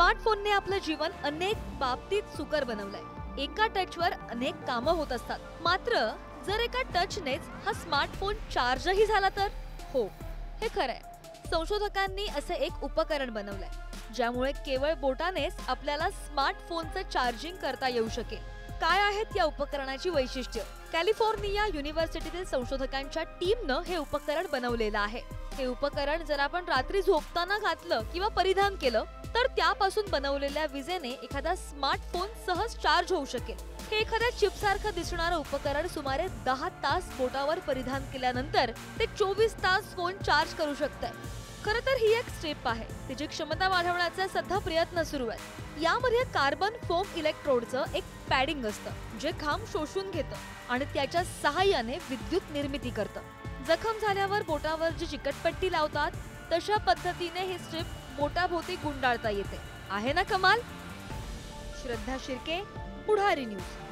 स्मार्टफोनने आपलं जीवन अनेक बाबतीत सुकर बनवलंय। एका टचवर अनेक कामं होत असतात, मात्र जर एका टचनेच हा स्मार्टफोन चार्जही झाला तर? हो, हे खरंय। संशोधकांनी असे एक उपकरण बनवलंय ज्यामुळे केवळ बोटानेच आपल्याला स्मार्टफोनचं चार्जिंग करता येऊ शकेल। काय आहेत या उपकरणाची वैशिष्ट्य? कॅलिफोर्निया युनिव्हर्सिटीतील संशोधकांच्या टीमनं हे उपकरण बनवलेलं आहे। हे उपकरण जर आपण रात्री झोपताना घातलं किंवा परिधान केलं तर त्यापासून बनवलेल्या विजेने एखादा स्मार्टफोन सहज चार्ज होऊ शकेल। हे एखाद्या चिपसारखं दिसणारं उपकरण सुमारे 10 तास बोटावर परिधान केल्यानंतर ते 24 तास फोन चार्ज करू शकतंय। खरं तर ही एक स्ट्रीप आहे, तिची क्षमता वाढवण्याचे सध्या प्रयत्न सुरू आहेत। यामध्ये कार्बन फोम इलेक्ट्रोडचं एक पॅडिंग असतं जे घाम शोषून घेतं आणि त्याच्या सहाय्याने विद्युत निर्मिती करतं। जखम झाल्यावर बोटावर जी चिकटपट्टी लावतात तशा पद्धतीने ही स्ट्रीप बोटाभोवती गुंडाळता येते। आहे ना कमाल? श्रद्धा शिर्के, पुढारी न्यूज।